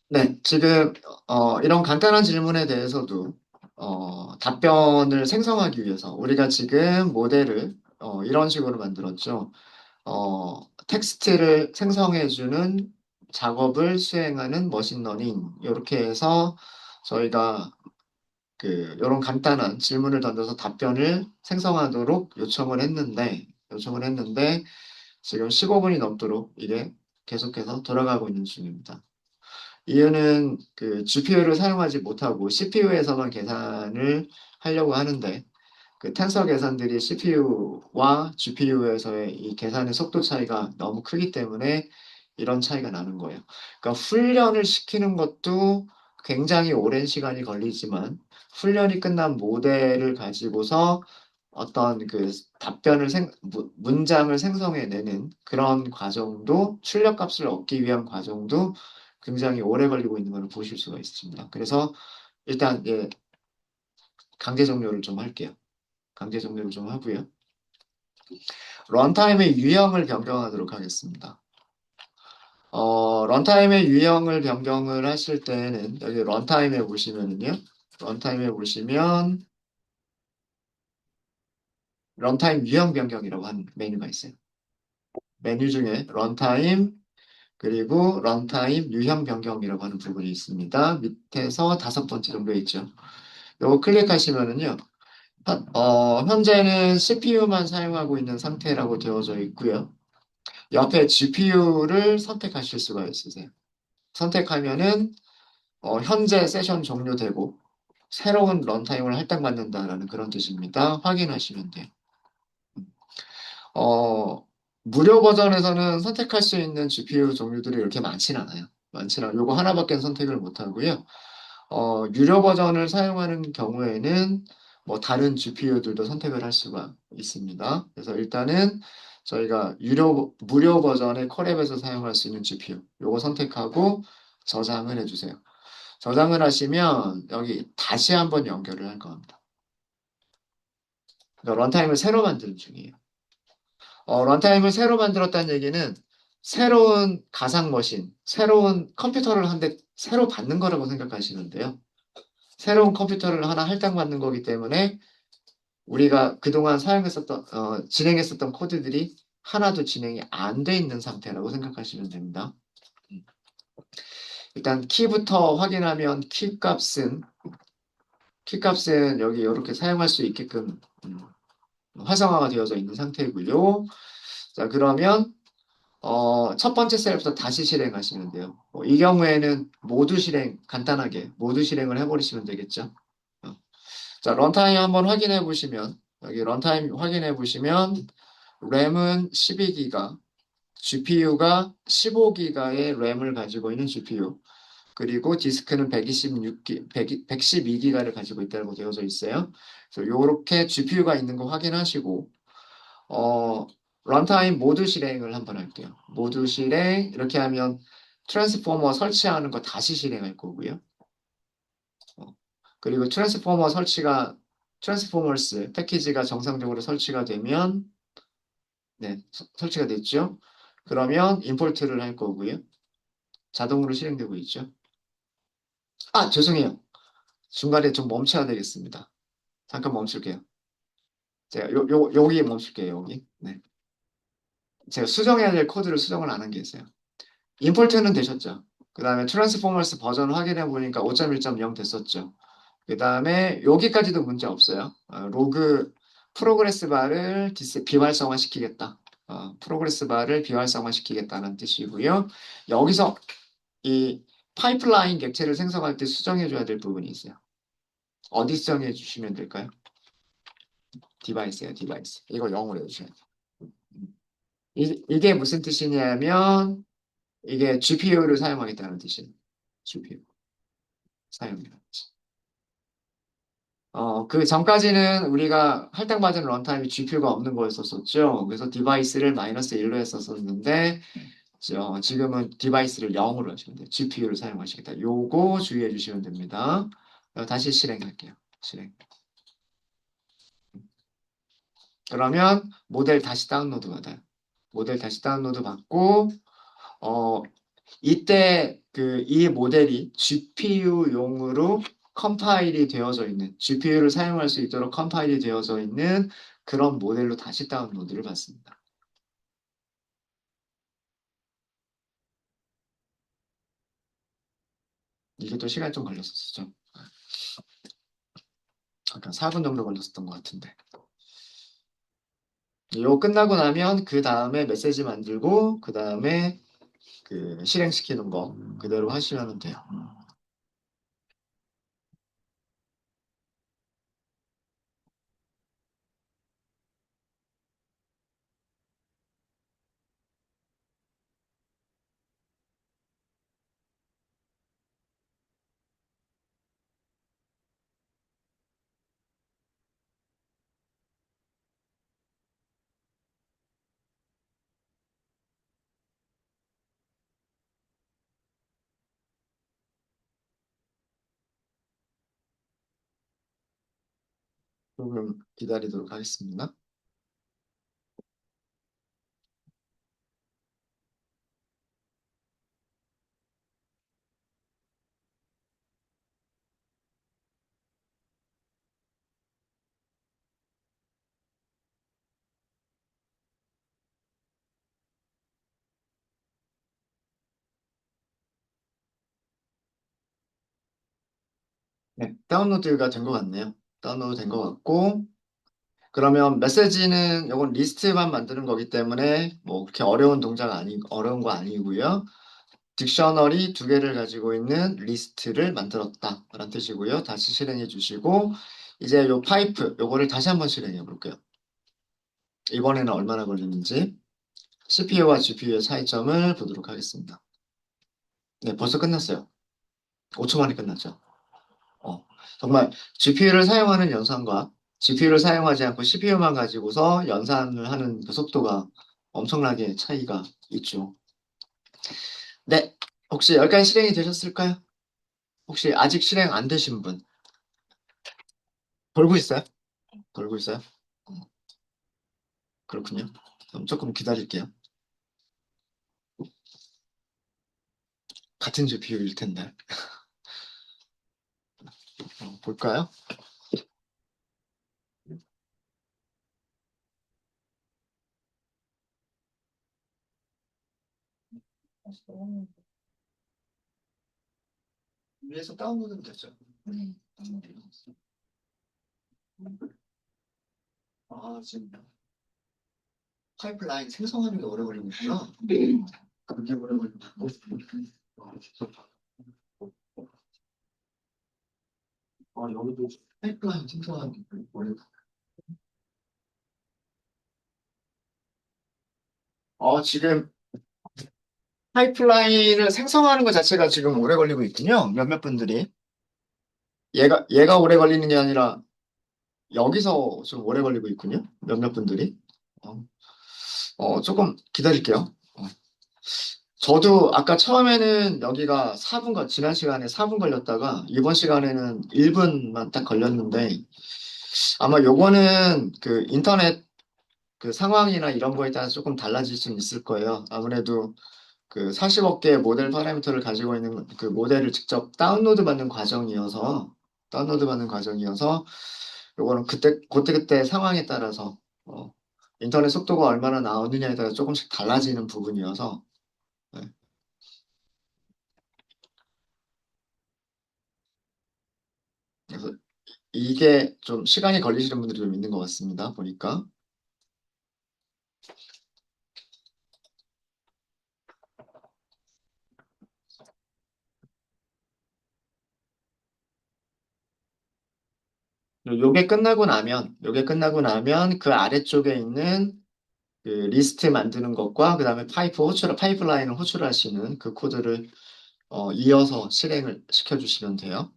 네, 지금 이런 간단한 질문에 대해서도 답변을 생성하기 위해서 우리가 지금 모델을 이런 식으로 만들었죠. 텍스트를 생성해주는 작업을 수행하는 머신러닝 이렇게 해서 저희가 이런 간단한 질문을 던져서 답변을 생성하도록 요청을 했는데 지금 15분이 넘도록 이게 계속해서 돌아가고 있는 중입니다. 이유는 GPU를 사용하지 못하고 CPU에서만 계산을 하려고 하는데 텐서 계산들이 CPU와 GPU에서의 이 계산의 속도 차이가 너무 크기 때문에 이런 차이가 나는 거예요. 그러니까 훈련을 시키는 것도 굉장히 오랜 시간이 걸리지만 훈련이 끝난 모델을 가지고서 어떤 문장을 생성해내는 그런 과정도 출력값을 얻기 위한 과정도 굉장히 오래 걸리고 있는 걸 보실 수가 있습니다. 그래서 일단 강제 종료를 좀 할게요. 강제 종료를 좀 하고요. 런타임의 유형을 변경하도록 하겠습니다. 런타임의 유형을 변경을 하실 때는 여기 런타임에 보시면 런타임 유형 변경이라고 하는 메뉴가 있어요. 메뉴 중에 런타임 그리고 런타임 유형 변경이라고 하는 부분이 있습니다. 밑에서 다섯 번째 정도에 있죠. 요거 클릭하시면은요. 현재는 CPU만 사용하고 있는 상태라고 되어져 있고요. 옆에 GPU를 선택하실 수가 있으세요. 선택하면은 현재 세션 종료되고 새로운 런타임을 할당받는다라는 그런 뜻입니다. 확인하시면 돼요. 어, 무료 버전에서는 선택할 수 있는 GPU 종류들이 이렇게 많진 않아요. 많진 않아요. 요거 하나밖에 선택을 못 하고요. 유료 버전을 사용하는 경우에는 뭐 다른 GPU들도 선택을 할 수가 있습니다. 그래서 일단은 저희가 무료 버전의 컬앱에서 사용할 수 있는 GPU 요거 선택하고 저장을 해주세요. 저장을 하시면 여기 다시 한번 연결을 할 겁니다. 그러니까 런타임을 새로 만드는 중이에요. 런타임을 새로 만들었다는 얘기는 새로운 가상 머신, 새로운 컴퓨터를 한 대 새로 받는 거라고 생각하시면 돼요. 새로운 컴퓨터를 하나 할당받는 거기 때문에 우리가 그동안 진행했었던 코드들이 하나도 진행이 안 돼 있는 상태라고 생각하시면 됩니다. 일단 키부터 확인하면 키 값은 여기 이렇게 사용할 수 있게끔 활성화가 되어져 있는 상태이고요. 자, 그러면 첫 번째 셀부터 다시 실행하시면 돼요. 이 경우에는 간단하게 모두 실행을 해버리시면 되겠죠. 어, 자, 런타임 한번 확인해 보시면, 여기 런타임 확인해 보시면, 램은 12기가, GPU가 15기가의 램을 가지고 있는 GPU, 그리고 디스크는 112기가를 가지고 있다고 되어져 있어요. 그래서 이렇게 GPU가 있는 거 확인하시고, 어, 런타임 모두 실행을 한번 할게요. 모두 실행, 이렇게 하면 트랜스포머 설치하는 거 다시 실행할 거고요. 어, 그리고 트랜스포머스 패키지가 정상적으로 설치가 되면, 네, 설치가 됐죠. 그러면 임포트를 할 거고요. 자동으로 실행되고 있죠. 아, 죄송해요. 중간에 좀 멈춰야 되겠습니다. 잠깐 멈출게요. 제가 여기 멈출게요, 여기. 네. 제가 수정해야 될 코드를 수정을 안 한 게 있어요. 임포트는 되셨죠. 그 다음에 트랜스포머스 버전 확인해 보니까 5.1.0 됐었죠. 그 다음에 여기까지도 문제 없어요. 로그 프로그레스 바를 비활성화 시키겠다. 프로그레스 바를 비활성화 시키겠다는 뜻이고요. 여기서 이 파이프라인 객체를 생성할 때 수정해 줘야 될 부분이 있어요. 어디 수정해 주시면 될까요? 디바이스예요, 디바이스. 이거 영어로 해주셔야 돼요. 이게 무슨 뜻이냐면 이게 GPU를 사용하겠다는 뜻이에요. GPU 사용이라는 뜻. 그 전까지는 우리가 할당받은 런타임이 GPU가 없는 거였었죠. 그래서 디바이스를 -1로 했었었는데, 지금은 디바이스를 0으로 하시면 돼요. GPU를 사용하시겠다. 요거 주의해 주시면 됩니다. 다시 실행할게요. 실행. 그러면 모델 다시 다운로드 받아요. 모델 다시 다운로드 받고, 어, 이때 이 모델이 GPU용으로 컴파일이 되어져 있는, GPU를 사용할 수 있도록 컴파일이 되어져 있는 그런 모델로 다시 다운로드를 받습니다. 이게 또 시간이 좀 걸렸었죠. 아까 4분 정도 걸렸었던 것 같은데. 이거 끝나고 나면 그 다음에 메시지 만들고 그 다음에 실행시키는 거 그대로 하시면 돼요. 조금 기다리도록 하겠습니다. 네, 다운로드가 된 것 같네요. 다운로드 된 것 같고 그러면 메시지는 이건 리스트만 만드는 거기 때문에 뭐 그렇게 어려운 동작 어려운 거 아니고요. 딕셔너리 두 개를 가지고 있는 리스트를 만들었다라는 뜻이고요. 다시 실행해 주시고 이제 요 파이프 요거를 다시 한번 실행해 볼게요. 이번에는 얼마나 걸리는지 CPU와 GPU의 차이점을 보도록 하겠습니다. 네, 벌써 끝났어요. 5초 만에 끝났죠. 정말 GPU를 사용하는 연산과 GPU를 사용하지 않고 CPU만 가지고서 연산을 하는 그 속도가 엄청나게 차이가 있죠. 네, 혹시 여기까지 실행이 되셨을까요? 혹시 아직 실행 안 되신 분 돌고 있어요? 돌고 있어요? 어, 그렇군요. 그럼 조금 기다릴게요. 같은 GPU일 텐데. 볼까요? 위에서 다운로드는 됐죠? 아, 지금 파이프라인 생성하는 게 오래 걸리고 있구나. 그게 오래 걸리고 여기도 파이프라인 생성하는 게 오래 지금 파이프라인을 생성하는 것 자체가 지금 오래 걸리고 있군요. 몇몇 분들이. 얘가 오래 걸리는 게 아니라 여기서 좀 오래 걸리고 있군요. 몇몇 분들이. 어, 조금 기다릴게요. 저도 아까 처음에는 여기가 지난 시간에 4분 걸렸다가 이번 시간에는 1분만 딱 걸렸는데 아마 요거는 인터넷 상황이나 이런 거에 따라서 조금 달라질 수는 있을 거예요. 아무래도 40억 개의 모델 파라미터를 가지고 있는 그 모델을 직접 다운로드 받는 과정이어서 요거는 그때 상황에 따라서 인터넷 속도가 얼마나 나오느냐에 따라 조금씩 달라지는 부분이어서 네. 그래서 이게 좀 시간이 걸리시는 분들이 좀 있는 것 같습니다. 보니까 요게 끝나고 나면 그 아래쪽에 있는 리스트 만드는 것과 그다음에 파이프라인을 호출하시는 그 코드를 이어서 실행을 시켜주시면 돼요.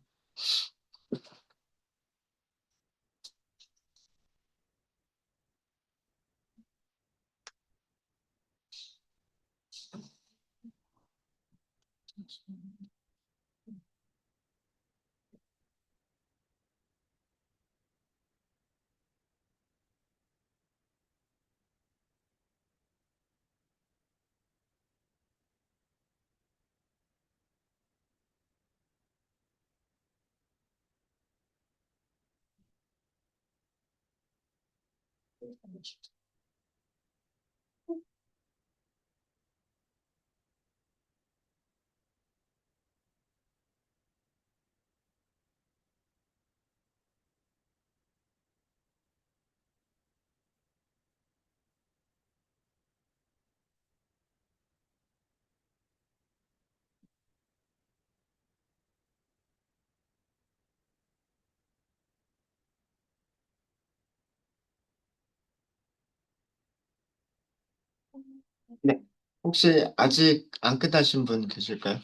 네. 혹시 아직 안 끝나신 분 계실까요?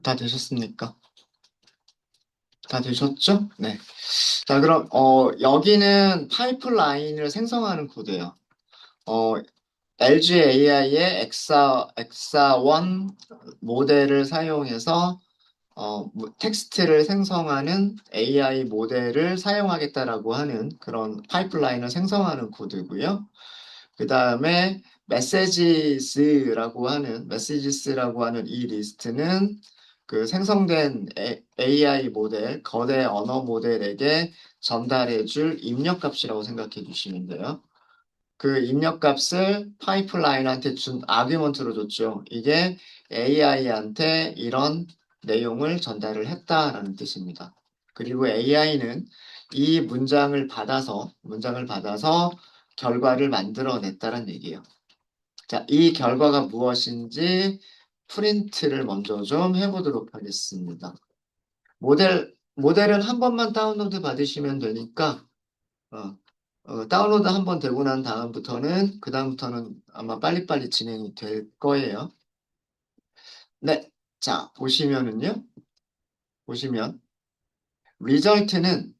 다 되셨습니까? 다 되셨죠? 네. 자, 그럼, 여기는 파이프라인을 생성하는 코드예요. 어, LG AI의 엑사1 모델을 사용해서 텍스트를 생성하는 AI 모델을 사용하겠다라고 하는 그런 파이프라인을 생성하는 코드고요. 그 다음에 메시지스라고 하는 이 리스트는 그 생성된 AI 모델, 거대 언어 모델에게 전달해줄 입력값이라고 생각해 주시면 돼요. 그 입력값을 파이프라인한테 준 아규먼트로 줬죠. 이게 AI한테 이런 내용을 전달을 했다라는 뜻입니다. 그리고 AI는 이 문장을 받아서 결과를 만들어냈다는 얘기예요. 자, 이 결과가 무엇인지 프린트를 먼저 좀 해보도록 하겠습니다. 모델은 한 번만 다운로드 받으시면 되니까 어, 다운로드 한 번 되고 난 그다음부터는 아마 빨리빨리 진행이 될 거예요. 네. 자, 보시면, 리절트는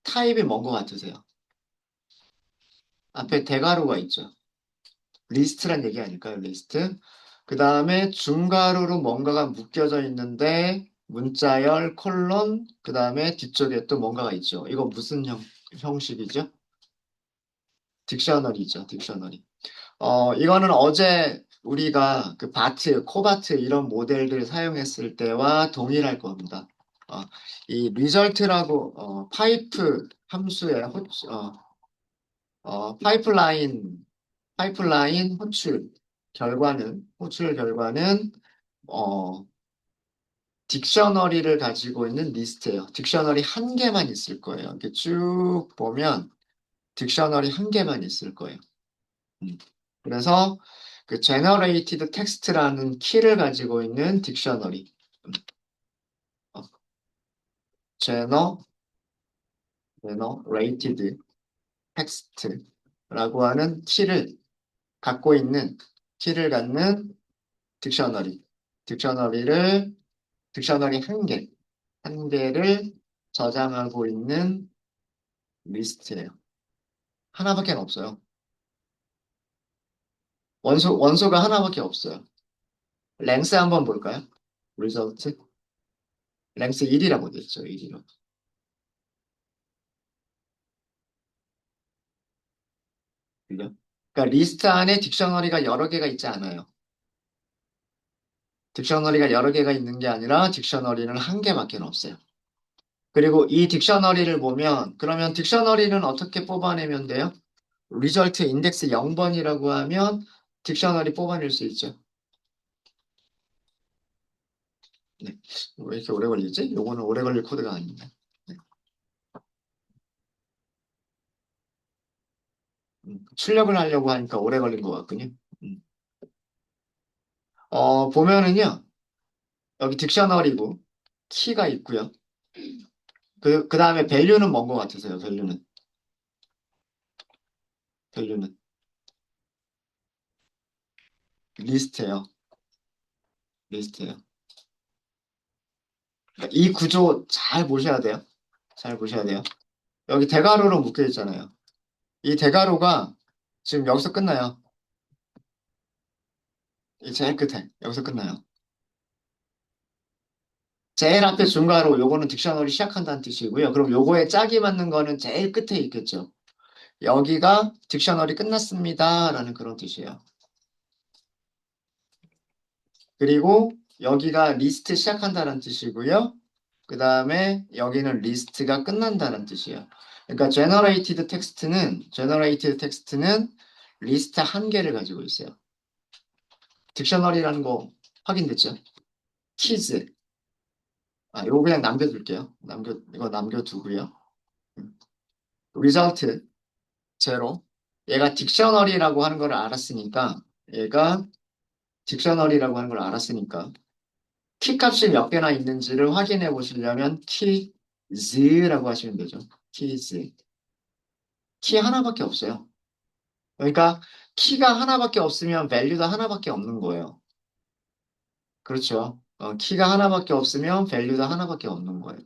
타입이 뭔 것 같으세요? 앞에 대괄호가 있죠. 리스트란 얘기 아닐까요? 리스트. 그 다음에 중괄호로 뭔가가 묶여져 있는데, 문자열, 콜론, 그 다음에 뒤쪽에 또 뭔가가 있죠. 이거 무슨 형식이죠? 딕셔너리죠, 딕셔너리. 이거는 어제 우리가 그 코바트 이런 모델들 사용했을 때와 동일할 겁니다. 어, 이 리절트라고 파이프 함수의 파이프라인 호출 결과는 어, 딕셔너리를 가지고 있는 리스트예요. 딕셔너리 한 개만 있을 거예요. 이렇게 쭉 보면 딕셔너리 한 개만 있을 거예요. 음. 그래서 그 generated text라는 키를 가지고 있는 딕셔너리, 어, generated text라고 하는 갖고 있는 키를 갖는 딕셔너리, 딕셔너리를 딕셔너리 한 개를 저장하고 있는 리스트예요. 하나밖에 없어요. 원소가 하나밖에 없어요. 랭스 한번 볼까요? result 랭스 1이라고 돼 있죠. 1이라고. 그죠? 그러니까 리스트 안에 딕셔너리가 여러 개가 있지 않아요. 딕셔너리가 여러 개가 있는 게 아니라 딕셔너리는 한 개밖에 없어요. 그리고 이 딕셔너리를 보면 그러면 딕셔너리는 어떻게 뽑아내면 돼요? 리절트 인덱스 0번이라고 하면 딕셔너리 뽑아낼 수 있죠. 네. 왜 이렇게 오래 걸리지? 요거는 오래 걸릴 코드가 아닙니다. 네. 출력을 하려고 하니까 오래 걸린 것 같군요. 음. 보면은요, 여기 딕셔너리고 키가 있고요. 그 다음에 밸류는 뭔 것 같으세요? 밸류는 리스트예요. 리스트예요. 그러니까 이 구조 잘 보셔야 돼요. 잘 보셔야 돼요. 여기 대괄호로 묶여 있잖아요. 이 대괄호가 지금 여기서 끝나요. 이 제일 끝에 여기서 끝나요. 제일 앞에 중괄호 요거는 딕셔너리 시작한다는 뜻이고요. 그럼 요거에 짝이 맞는 거는 제일 끝에 있겠죠. 여기가 딕셔너리 끝났습니다라는 그런 뜻이에요. 그리고 여기가 리스트 시작한다는 뜻이고요. 그 다음에 여기는 리스트가 끝난다는 뜻이에요. 그러니까 generated 텍스트는 리스트 한 개를 가지고 있어요. 딕셔너리라는 거 확인됐죠? 키즈. 이거 그냥 남겨둘게요. 이거 남겨두고요. result 제로. 얘가 딕셔너리라고 하는 걸 알았으니까, 얘가 딕셔너리라고 하는 걸 알았으니까, 키 값이 몇 개나 있는지를 확인해 보시려면 키즈라고 하시면 되죠. 키즈. 키 하나밖에 없어요. 그러니까 키가 하나밖에 없으면 밸류도 하나밖에 없는 거예요. 그렇죠. 키가 하나밖에 없으면 밸류도 하나밖에 없는 거예요.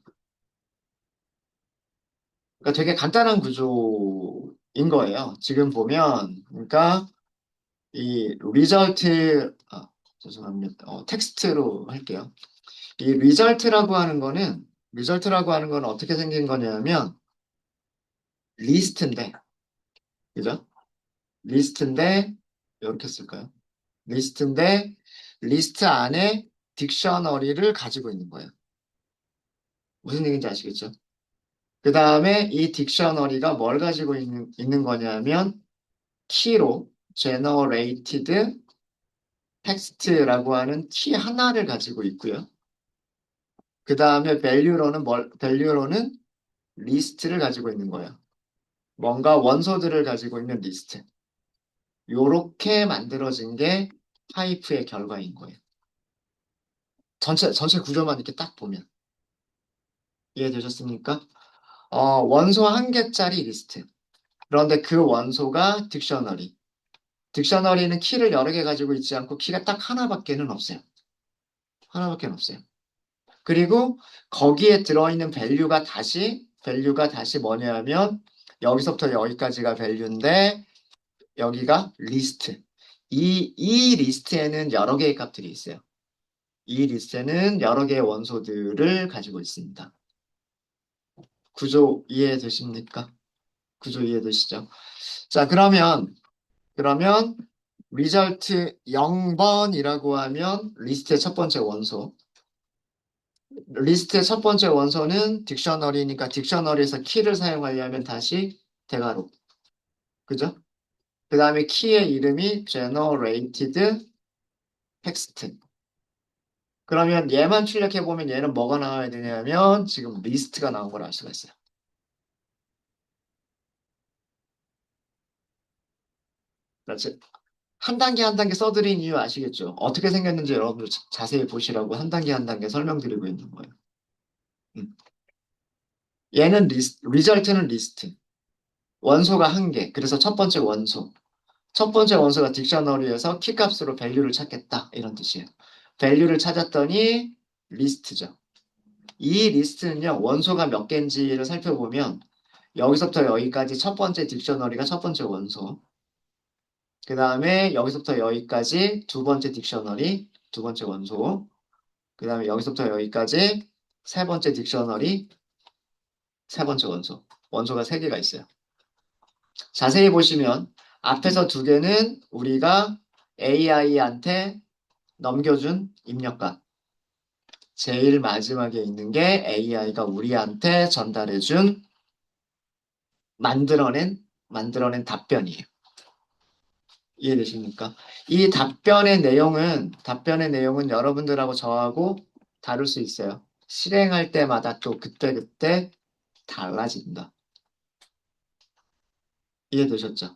그러니까 되게 간단한 구조인 거예요. 지금 보면, 그러니까 이 리절트, 죄송합니다. 텍스트로 할게요. 이 리절트라고 하는 거는 어떻게 생긴 거냐면, 리스트인데, 그죠? 리스트인데, 이렇게 쓸까요? 리스트인데, 리스트 안에 딕셔너리를 가지고 있는 거예요. 무슨 얘기인지 아시겠죠? 그 다음에 이 딕셔너리가 뭘 가지고 있는 거냐면, 키로 generated 텍스트라고 하는 키 하나를 가지고 있고요. 그 다음에 밸류로는 리스트를 가지고 있는 거예요. 뭔가 원소들을 가지고 있는 리스트. 요렇게 만들어진 게 타입의 결과인 거예요. 전체 구조만 이렇게 딱 보면. 이해되셨습니까? 원소 한 개짜리 리스트. 그런데 그 원소가 딕셔너리. 딕셔너리는 키를 여러 개 가지고 있지 않고 키가 딱 하나밖에는 없어요. 하나밖에 없어요. 그리고 거기에 들어있는 밸류가 다시 뭐냐면 여기서부터 여기까지가 밸류인데 여기가 리스트. 이 리스트에는 여러 개의 값들이 있어요. 이 리스트에는 여러 개의 원소들을 가지고 있습니다. 구조 이해되십니까? 구조 이해되시죠? 자, 그러면 result 0번이라고 하면 리스트의 첫 번째 원소. 리스트의 첫 번째 원소는 딕셔너리니까 딕셔너리에서 키를 사용하려면 다시 대괄호. 그죠? 그 다음에 키의 이름이 generated text. 그러면 얘만 출력해보면 얘는 뭐가 나와야 되냐면 지금 리스트가 나온 걸 알 수가 있어요. 그렇지? 한 단계 한 단계 써드린 이유 아시겠죠? 어떻게 생겼는지 여러분들 자세히 보시라고 한 단계 한 단계 설명드리고 있는 거예요. 음. 얘는 리절트는 리스트. 원소가 한 개. 그래서 첫 번째 원소. 첫 번째 원소가 딕셔너리에서 키값으로 밸류를 찾겠다. 이런 뜻이에요. 밸류를 찾았더니 리스트죠. 이 리스트는요, 원소가 몇 개인지를 살펴보면 여기서부터 여기까지 첫 번째 딕셔너리가 첫 번째 원소. 그 다음에 여기서부터 여기까지 두 번째 딕셔너리, 두 번째 원소. 그 다음에 여기서부터 여기까지 세 번째 딕셔너리, 세 번째 원소. 원소가 세 개가 있어요. 자세히 보시면 앞에서 두 개는 우리가 AI한테 넘겨준 입력값. 제일 마지막에 있는 게 AI가 우리한테 전달해준 만들어낸 답변이에요. 이해되십니까? 이 답변의 내용은 여러분들하고 저하고 다를 수 있어요. 실행할 때마다 또 그때그때 달라진다. 이해되셨죠?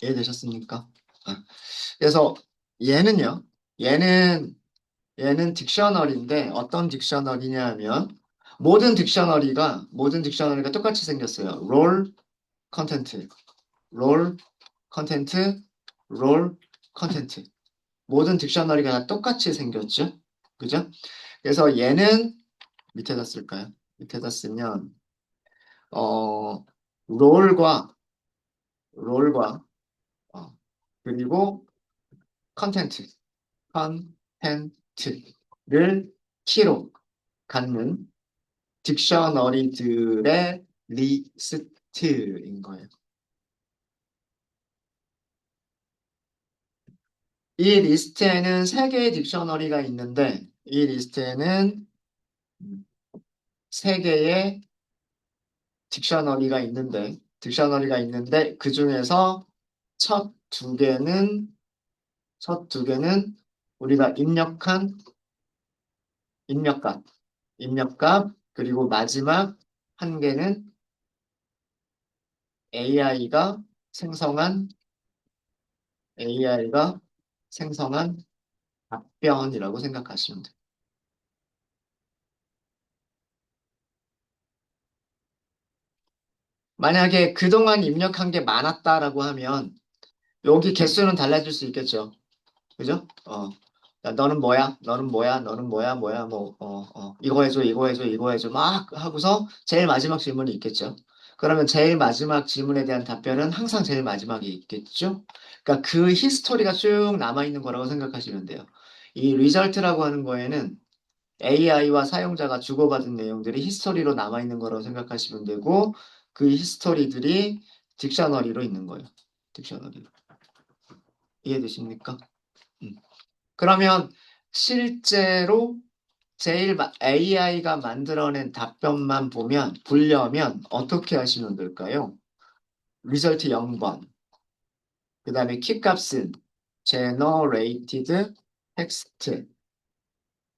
이해되셨습니까? 아, 그래서 얘는요, 얘는, 얘는 딕셔너리인데 어떤 딕셔너리냐 하면 모든 딕셔너리가 똑같이 생겼어요. 롤 컨텐트, 롤 컨텐트, 롤 컨텐트. 모든 딕셔너리가 다 똑같이 생겼죠? 그죠? 그래서 얘는 밑에다 쓸까요? 밑에다 쓰면 어 롤과 롤과 어, 그리고 컨텐트 컨텐트를 키로 갖는 딕셔너리들의 리스트인 거예요. 이 리스트에는 세 개의 딕셔너리가 있는데 이 리스트에는 세 개의 딕셔너리가 있는데 그 중에서 첫 두 개는 첫 두 개는 우리가 입력값, 입력값 그리고 마지막 한 개는 AI가 생성한 AI가 생성한 답변이라고 생각하시면 돼요. 만약에 그동안 입력한 게 많았다라고 하면 여기 개수는 달라질 수 있겠죠. 그죠? 야, 너는 뭐야? 너는 뭐야? 너는 뭐야? 뭐야? 이거 해줘, 이거 해줘, 이거 해줘. 막 하고서 제일 마지막 질문이 있겠죠. 그러면 제일 마지막 질문에 대한 답변은 항상 제일 마지막에 있겠죠? 그러니까 그 히스토리가 쭉 남아있는 거라고 생각하시면 돼요. 이 리절트라고 하는 거에는 AI와 사용자가 주고받은 내용들이 히스토리로 남아있는 거라고 생각하시면 되고, 그 히스토리들이 딕셔너리로 있는 거예요. 딕셔너리로. 이해되십니까? 음. 그러면 실제로 AI가 만들어낸 답변만 보려면 어떻게 하시면 될까요? 리절트 0번. 그 다음에 키값은 generated text.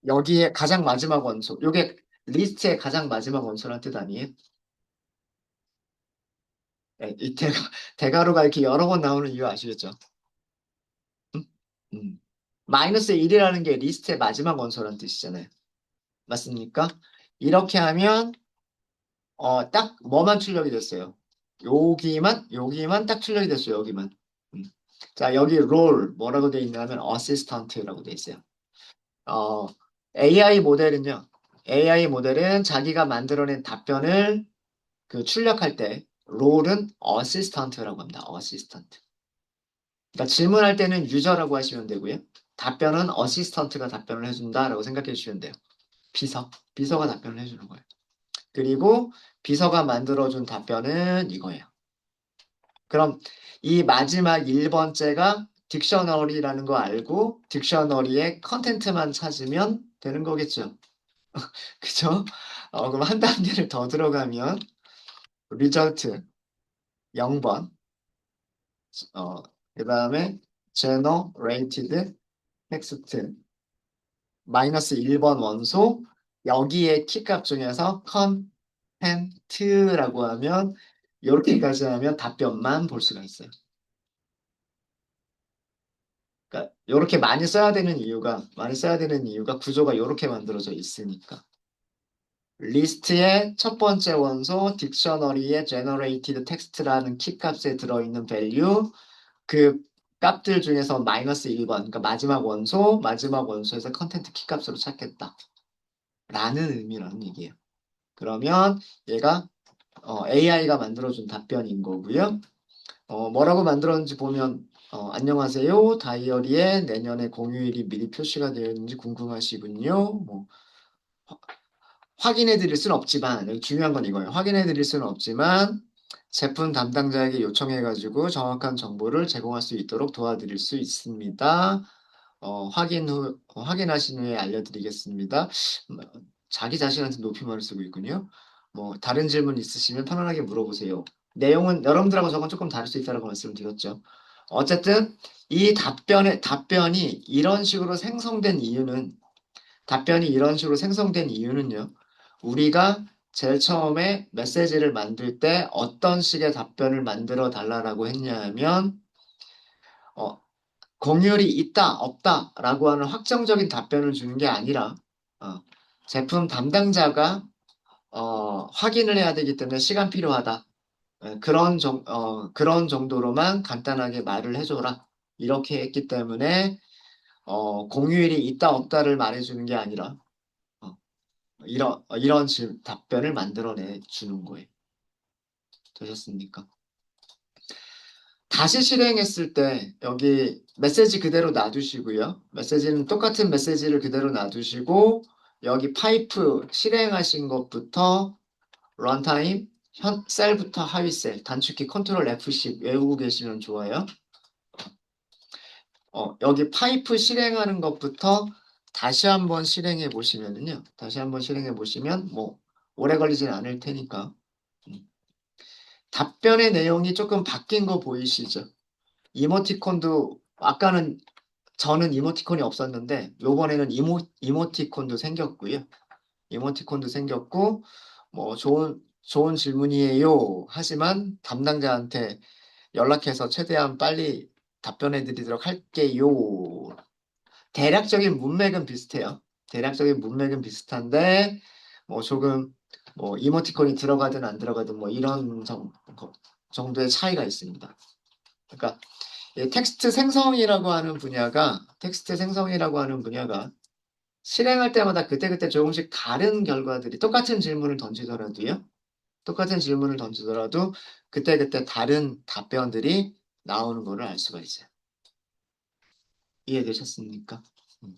여기에 가장 마지막 원소. 요게 리스트의 가장 마지막 원소란 뜻 아니에요? 네, 이 대가루가 이렇게 여러 번 나오는 이유 아시겠죠? 음? 음. 마이너스 1이라는 게 리스트의 마지막 원소란 뜻이잖아요. 맞습니까? 이렇게 하면 딱 뭐만 출력이 됐어요. 여기만 딱 출력이 됐어요. 여기만. 음. 자, 여기 롤 뭐라고 돼 있냐면 어시스턴트라고 돼 있어요. 어, AI 모델은요. AI 모델은 자기가 만들어낸 답변을 그 출력할 때 롤은 어시스턴트라고 합니다. 어시스턴트. 그러니까 질문할 때는 유저라고 하시면 되고요. 답변은 어시스턴트가 답변을 해준다라고 생각해 주시면 돼요. 비서가 답변을 해주는 거예요. 그리고 비서가 만들어준 답변은 이거예요. 그럼 이 마지막 1번째가 딕셔너리라는 거 알고 딕셔너리의 컨텐트만 찾으면 되는 거겠죠. 그죠? 그럼 한 단계를 더 들어가면 리절트 0번, 그 다음에 generated text 마이너스 1번 원소 여기에 키값 중에서 컨텐트라고 하면 이렇게까지 하면 답변만 볼 수가 있어요. 그러니까 이렇게 많이 써야 되는 이유가 구조가 이렇게 만들어져 있으니까. 리스트의 첫 번째 원소 딕셔너리의 generated text라는 키값에 들어있는 value 그 값들 중에서 마이너스 1번 그러니까 마지막 원소에서 컨텐트 키값으로 찾겠다 라는 의미라는 얘기예요. 그러면 얘가 AI가 만들어준 답변인 거고요. 뭐라고 만들었는지 보면 안녕하세요. 다이어리에 내년에 공휴일이 미리 표시가 되어 있는지 궁금하시군요. 뭐 확인해 드릴 수는 없지만 여기 중요한 건 이거예요. 확인해 드릴 수는 없지만 제품 담당자에게 요청해 가지고 정확한 정보를 제공할 수 있도록 도와드릴 수 있습니다. 확인하신 후에 알려드리겠습니다. 음, 자기 자신한테 높임말을 쓰고 있군요. 뭐 다른 질문 있으시면 편안하게 물어보세요. 내용은 여러분들하고 저건 조금 다를 수 있다고 말씀드렸죠. 어쨌든 이 답변이 이런 식으로 생성된 이유는요. 우리가 제일 처음에 메시지를 만들 때 어떤 식의 답변을 만들어 달라고 했냐 하면 어, 공률이 있다, 없다라고 하는 확정적인 답변을 주는 게 아니라 어, 제품 담당자가 확인을 해야 되기 때문에 시간 필요하다. 그런 정도로만 간단하게 말을 해줘라. 이렇게 했기 때문에 공휴일이 있다, 없다를 말해주는 게 아니라 어, 이런 답변을 만들어내 주는 거예요. 되셨습니까? 다시 실행했을 때 여기 메시지 그대로 놔두시고요. 메시지는 똑같은 메시지를 그대로 놔두시고 여기 파이프 실행하신 것부터 런타임 셀부터 하위 셀 단축키 컨트롤 F10 외우고 계시면 좋아요. 여기 파이프 실행하는 것부터 다시 한번 실행해 보시면은요. 다시 한번 실행해 보시면 뭐 오래 걸리진 않을 테니까. 음. 답변의 내용이 조금 바뀐 거 보이시죠? 이모티콘도 아까는 저는 이모티콘이 없었는데 요번에는 이모티콘도 생겼고요. 이모티콘도 생겼고 뭐 좋은 질문이에요. 하지만 담당자한테 연락해서 최대한 빨리 답변해 드리도록 할게요. 대략적인 문맥은 비슷해요. 대략적인 문맥은 비슷한데 뭐 조금 뭐 이모티콘이 들어가든 안 들어가든 뭐 이런 정도의 차이가 있습니다. 그러니까 이 텍스트 생성이라고 하는 분야가 실행할 때마다 그때그때 조금씩 다른 결과들이 똑같은 질문을 던지더라도 그때그때 다른 답변들이 나오는 거를 알 수가 있어요. 이해되셨습니까? 음.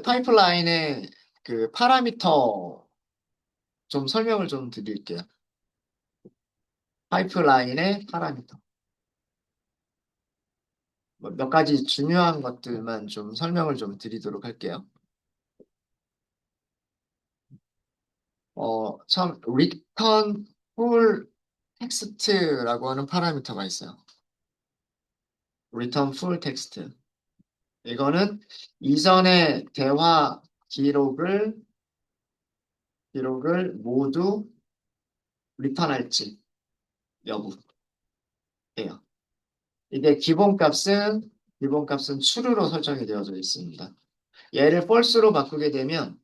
파이프라인의 그 파라미터 좀 설명을 좀 드릴게요. 파이프라인의 파라미터. 뭐몇 가지 중요한 것들만 좀 설명을 좀 드리도록 할게요. 처음 return full text라고 하는 파라미터가 있어요. return full text. 이거는 이전의 대화 기록을 모두 리턴할지 여부예요. 이게 기본값은 true로 설정이 되어져 있습니다. 얘를 false로 바꾸게 되면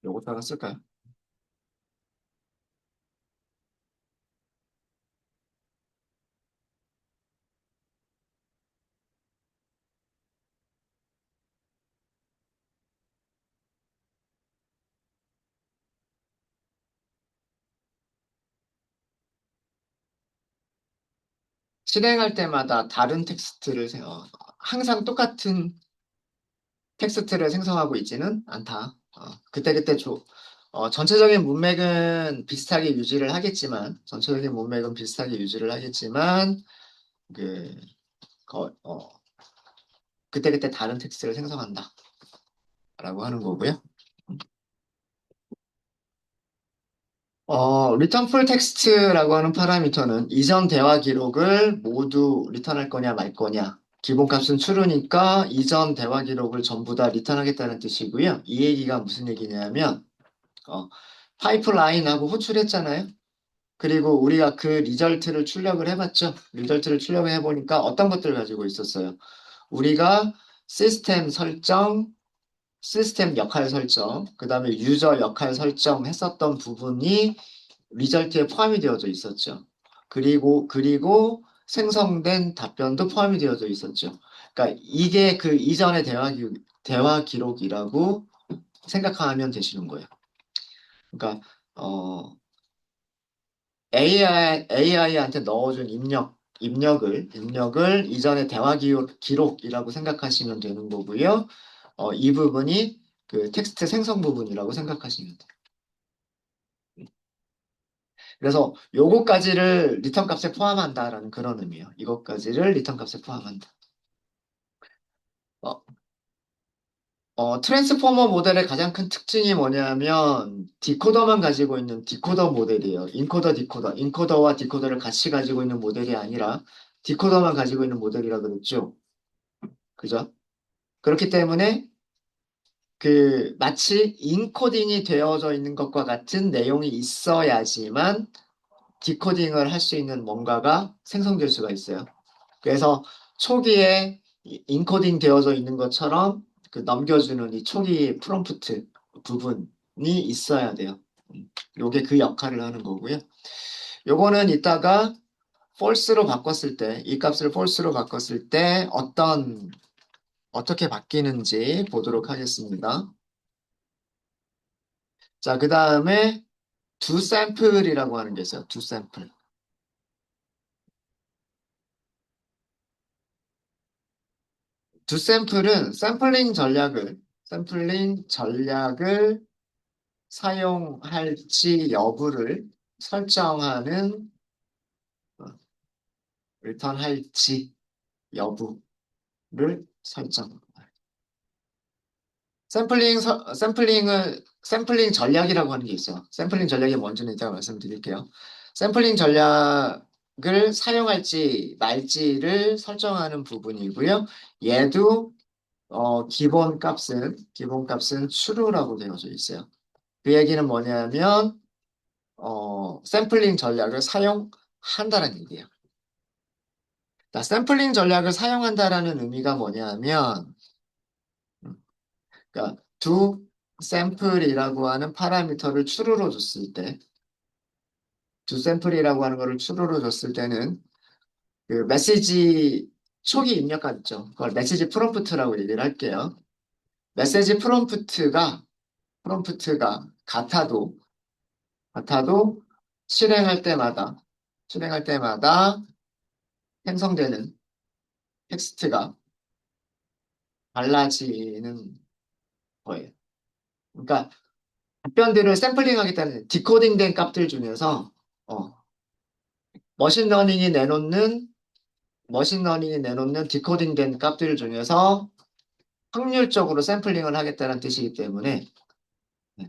요거다가 쓸까요? 실행할 때마다 다른 항상 똑같은 텍스트를 생성하고 있지는 않다. 전체적인 문맥은 비슷하게 유지를 하겠지만, 그, 거- 어, 그때그때 다른 텍스트를 생성한다라고 하는 거고요. return full text라고 하는 파라미터는 이전 대화 기록을 모두 리턴할 거냐 말 거냐. 기본값은 true니까 이전 대화 기록을 전부 다 리턴하겠다는 뜻이고요. 이 얘기가 무슨 얘기냐면, 어, 파이프라인하고 호출했잖아요. 그리고 우리가 그 리절트를 출력을 해봤죠. 리절트를 출력을 해보니까 어떤 것들을 가지고 있었어요. 우리가 시스템 설정, 시스템 역할 설정, 그 다음에 유저 역할 설정 했었던 부분이 리절트에 포함이 되어져 있었죠. 그리고 생성된 답변도 포함이 되어져 있었죠. 그러니까 이게 그 이전의 대화 기록이라고 생각하면 되시는 거예요. 그러니까 어, AI한테 넣어준 입력을 이전의 대화 기록이라고 생각하시면 되는 거고요. 이 부분이 그 텍스트 생성 부분이라고 생각하시면 돼요. 그래서 요거까지를 리턴 값에 포함한다라는 그런 의미예요. 이것까지를 리턴 값에 포함한다. 어, 트랜스포머 모델의 가장 큰 특징이 뭐냐면 디코더만 가지고 있는 디코더 모델이에요. 인코더와 디코더를 같이 가지고 있는 모델이 아니라 디코더만 가지고 있는 모델이라 그랬죠. 그죠? 그렇기 때문에 그 마치 인코딩이 되어져 있는 것과 같은 내용이 있어야지만 디코딩을 할 수 있는 뭔가가 생성될 수가 있어요. 그래서 초기에 인코딩 되어져 있는 것처럼 그 넘겨주는 이 초기 프롬프트 부분이 있어야 돼요. 요게 그 역할을 하는 거고요. 요거는 이따가 이 값을 false로 바꿨을 때 어떻게 바뀌는지 보도록 하겠습니다. 자, 그 다음에 두 샘플이라고 하는 게 있어요. 두 샘플. 두 샘플은 샘플링 전략을 사용할지 여부를 설정하는 어, 리턴할지 여부를 설정. 샘플링 전략이라고 하는 게 있어요. 샘플링 전략이 뭔지는 이따가 말씀드릴게요. 샘플링 전략을 사용할지 말지를 설정하는 부분이고요. 얘도 기본 값은 true라고 되어져 있어요. 그 얘기는 뭐냐면 샘플링 전략을 사용한다는 얘기예요. 자, 샘플링 전략을 사용한다라는 의미가 뭐냐면 음, 그러니까 두 샘플이라고 하는 파라미터를 추루로 줬을 때, 두 샘플이라고 하는 거를 추루로 줬을 때는 그 메시지 초기 입력값 있죠. 그걸 메시지 프롬프트라고 얘기를 할게요. 메시지 프롬프트가 같아도 실행할 때마다 생성되는 텍스트가 달라지는 거예요. 그러니까 답변들을 샘플링하겠다는 디코딩된 값들 중에서 어, 머신러닝이 내놓는 머신러닝이 내놓는 디코딩된 값들 중에서 확률적으로 샘플링을 하겠다는 뜻이기 때문에 네,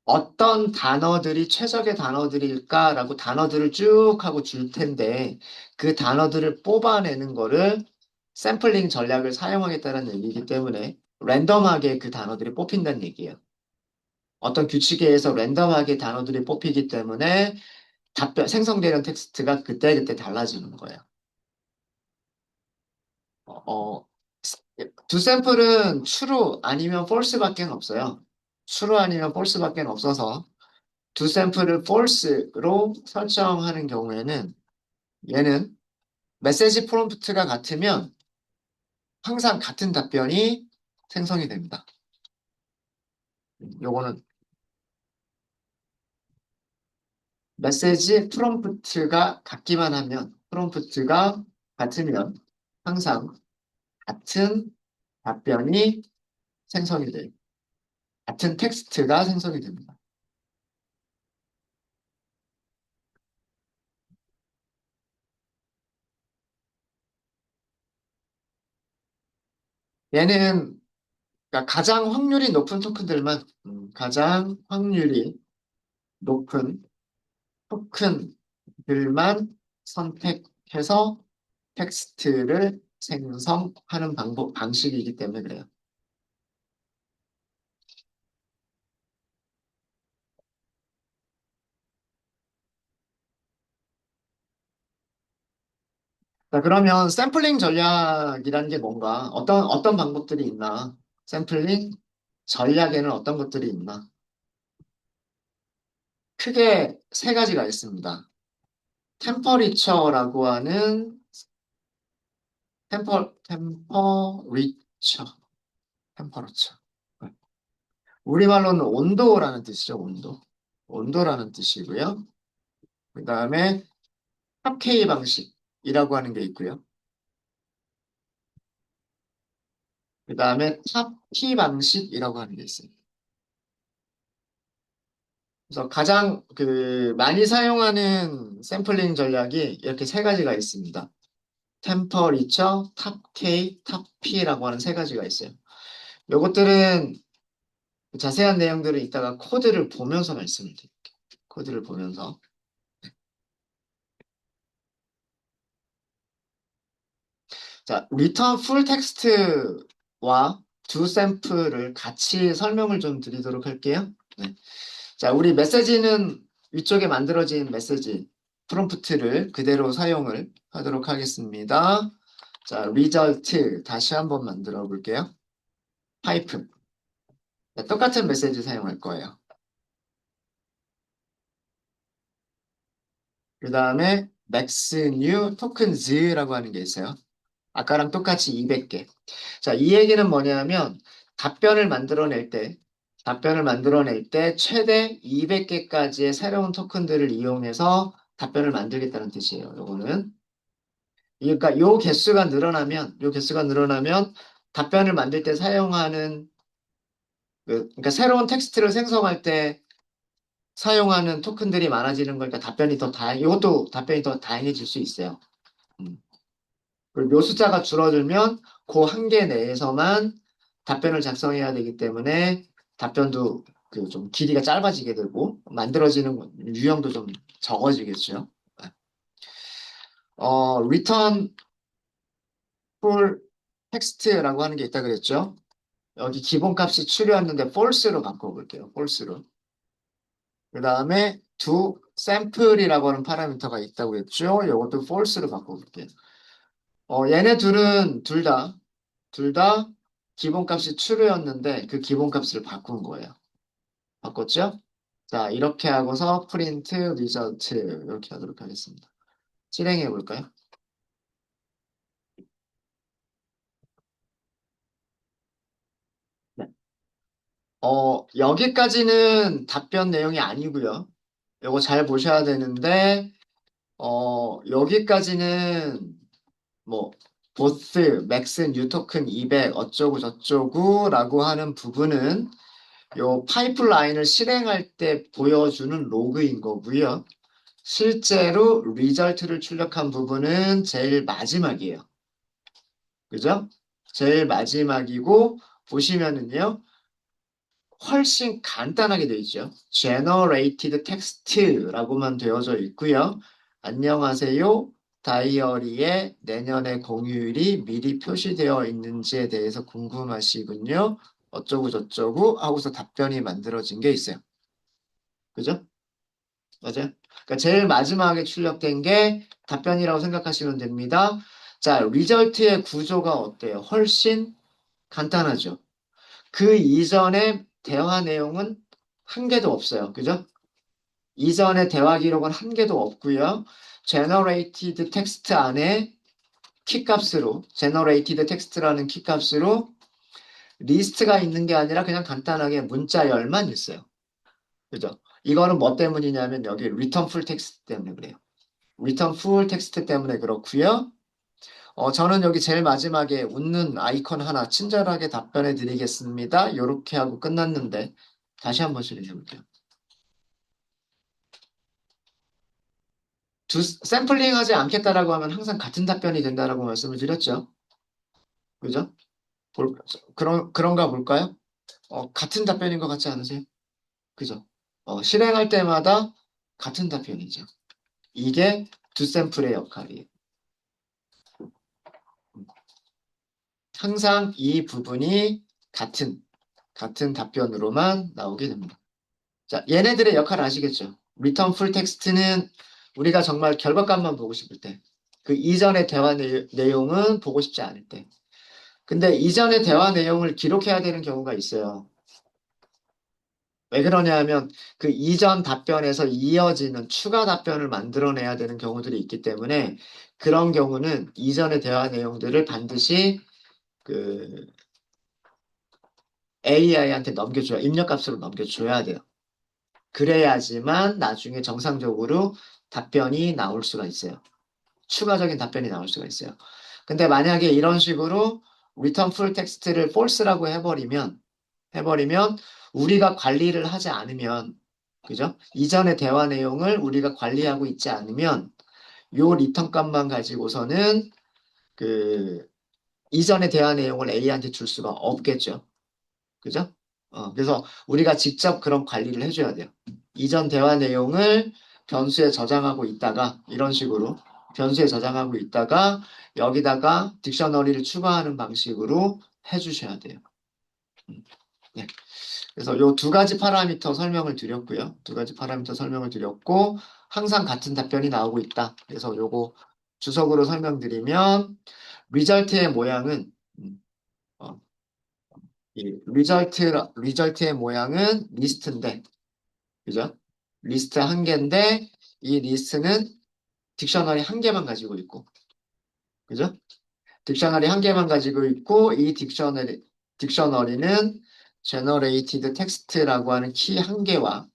어떤 단어들이 최적의 단어들일까라고 단어들을 쭉 하고 줄 텐데 그 단어들을 뽑아내는 거를 샘플링 전략을 사용하겠다는 얘기이기 때문에 랜덤하게 그 단어들이 뽑힌다는 얘기예요. 어떤 규칙에 의해서 랜덤하게 단어들이 뽑히기 때문에 생성되는 텍스트가 그때그때 달라지는 거예요. 어, 어, 두 샘플은 true 아니면 false밖에 없어요. true 아니면 false밖에 없어서 두 샘플을 false로 설정하는 경우에는 얘는 메시지 프롬프트가 같으면 항상 같은 답변이 생성이 됩니다. 요거는 메시지 프롬프트가 같으면 항상 같은 답변이 생성이 돼요. 같은 텍스트가 생성이 됩니다. 얘는 그러니까 가장 확률이 높은 토큰들만 선택해서 텍스트를 생성하는 방식이기 때문에 그래요. 자, 그러면 샘플링 전략이라는 게 뭔가, 어떤 방법들이 있나? 샘플링 전략에는 어떤 것들이 있나? 크게 세 가지가 있습니다. 템퍼리처라고 하는 템퍼리처, 템퍼러처. 우리말로는 온도라는 뜻이죠, 온도. 온도라는 뜻이고요. 그 다음에 탑K 방식이라고 하는 게 있고요. 그 다음에 탑P 방식이라고 하는 게 있어요. 그래서 가장 많이 사용하는 샘플링 전략이 이렇게 세 가지가 있습니다. 템퍼리처, 탑K, 탑P라고 하는 세 가지가 있어요. 요것들은 자세한 내용들은 이따가 코드를 보면서 말씀을 드릴게요. 코드를 보면서. 자, return full 텍스트와 두 샘플을 같이 설명을 좀 드리도록 할게요. 네. 자, 우리 메시지는 위쪽에 만들어진 메시지 프롬프트를 그대로 사용을 하도록 하겠습니다. 자, result 다시 한번 만들어 볼게요. 파이프. 네, 똑같은 메시지 사용할 거예요. 그 다음에 max new tokens라고 하는 게 있어요. 아까랑 똑같이 200개. 자, 이 얘기는 뭐냐면 답변을 만들어낼 때 최대 200개까지의 새로운 토큰들을 이용해서 답변을 만들겠다는 뜻이에요. 요거는. 그러니까 요 개수가 늘어나면 답변을 만들 때 사용하는 그러니까 새로운 텍스트를 생성할 때 사용하는 토큰들이 많아지는 거니까 이것도 답변이 더 다양해질 수 있어요. 음. 그리고 묘숫자가 줄어들면 그 한계 내에서만 답변을 작성해야 되기 때문에 답변도 그 좀 길이가 짧아지게 되고 만들어지는 유형도 좀 적어지겠죠. return full text라고 하는 게 있다 그랬죠. 여기 기본값이 true였는데 false로 바꿔볼게요. false로. 그 다음에 to sample이라고 하는 파라미터가 있다고 했죠. 이것도 false로 바꿔볼게요. 얘네 둘 다 기본값이 true였는데 그 기본값을 바꾼 거예요. 바꿨죠? 자, 이렇게 하고서 print result 이렇게 하도록 하겠습니다. 실행해 볼까요? 네. 여기까지는 답변 내용이 아니고요. 이거 잘 보셔야 되는데, 여기까지는 뭐 보스, 맥스, 뉴토큰 200 어쩌고 저쩌고라고 하는 부분은 요 파이프라인을 실행할 때 보여주는 로그인 거고요. 실제로 리절트를 출력한 부분은 제일 마지막이에요. 그죠? 제일 마지막이고 보시면은요. 훨씬 간단하게 되어 있죠. generated text라고만 되어져 있고요. 안녕하세요. 다이어리에 내년의 공휴일이 미리 표시되어 있는지에 대해서 궁금하시군요. 어쩌고 저쩌고 하고서 답변이 만들어진 게 있어요. 그죠? 맞아요? 그러니까 제일 마지막에 출력된 게 답변이라고 생각하시면 됩니다. 자, 리절트의 구조가 어때요? 훨씬 간단하죠. 그 이전에 대화 내용은 한 개도 없어요. 그죠? 이전에 대화 기록은 한 개도 없고요. generated text 안에 키값으로 generated text라는 키값으로 리스트가 있는 게 아니라 그냥 간단하게 문자열만 있어요. 그죠? 이거는 뭐 때문이냐면 여기 return full text 때문에 그래요. return full text 때문에 그렇고요. 저는 여기 제일 마지막에 웃는 아이콘 하나 친절하게 답변해 드리겠습니다. 이렇게 하고 끝났는데 다시 한번 실행해 볼게요. 샘플링 하지 않겠다라고 하면 항상 같은 답변이 된다라고 말씀을 드렸죠. 그죠? 그런가 볼까요? 같은 답변인 것 같지 않으세요? 그죠? 실행할 때마다 같은 답변이죠. 이게 두 샘플의 역할이에요. 항상 이 부분이 같은 답변으로만 나오게 됩니다. 자, 얘네들의 역할 아시겠죠? return full text는 우리가 정말 결과값만 보고 싶을 때, 그 이전의 대화 내용은 보고 싶지 않을 때. 근데 이전의 대화 내용을 기록해야 되는 경우가 있어요. 왜 그러냐 하면 그 이전 답변에서 이어지는 추가 답변을 만들어내야 되는 경우들이 있기 때문에 그런 경우는 이전의 대화 내용들을 반드시 그 AI한테 넘겨줘야, 입력값으로 넘겨줘야 돼요. 그래야지만 나중에 정상적으로 답변이 나올 수가 있어요. 추가적인 답변이 나올 수가 있어요. 근데 만약에 이런 식으로 return full text를 false라고 해버리면 우리가 관리를 하지 않으면 그죠? 이전의 대화 내용을 우리가 관리하고 있지 않으면 요 리턴 값만 가지고서는 그 이전의 대화 내용을 A한테 줄 수가 없겠죠. 그죠? 그래서 우리가 직접 그런 관리를 해줘야 돼요. 이전 대화 내용을 변수에 저장하고 있다가 이런 식으로 변수에 저장하고 있다가 여기다가 딕셔너리를 추가하는 방식으로 해주셔야 돼요. 네. 그래서 요 두 가지 파라미터 설명을 드렸고요. 두 가지 파라미터 설명을 드렸고 항상 같은 답변이 나오고 있다. 그래서 요거 주석으로 설명드리면 리절트의 모양은 어, 이 리절트의 모양은 리스트인데 그죠? 리스트 한 개인데 이 리스트는 딕셔너리 한 개만 가지고 있고 그죠? 딕셔너리 한 개만 가지고 있고 이 딕셔너리는 generated text라고 하는 키 한 개와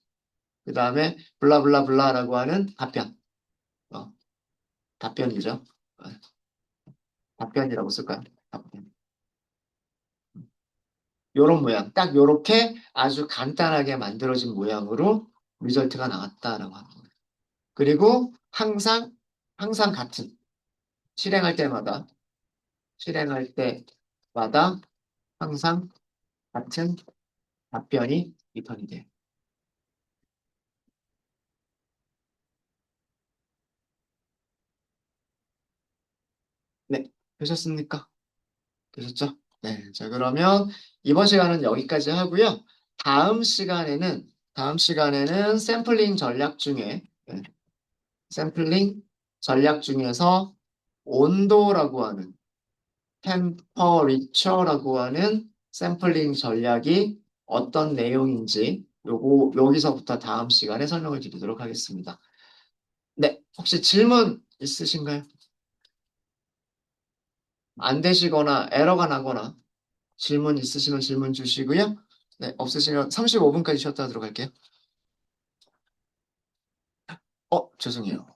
그 다음에 블라블라블라라고 하는 어, 답변이죠. 답변이라고 쓸까요? 답변. 요런 모양. 딱 요렇게 아주 간단하게 만들어진 모양으로 리절트가 나왔다라고 하는 거예요. 그리고 항상 같은, 실행할 때마다, 실행할 때마다 항상 같은 답변이 리턴이 돼요. 네, 되셨습니까? 되셨죠? 네, 자, 그러면 이번 시간은 여기까지 하고요. 다음 시간에는 샘플링 전략 중에, 샘플링 전략 중에서 온도라고 하는, 템퍼리처라고 하는 샘플링 전략이 어떤 내용인지 여기서부터 다음 시간에 설명을 드리도록 하겠습니다. 네, 혹시 질문 있으신가요? 안 되시거나 에러가 나거나 질문 있으시면 질문 주시고요. 네, 없으시면 35분까지 쉬었다 하도록 할게요. 죄송해요.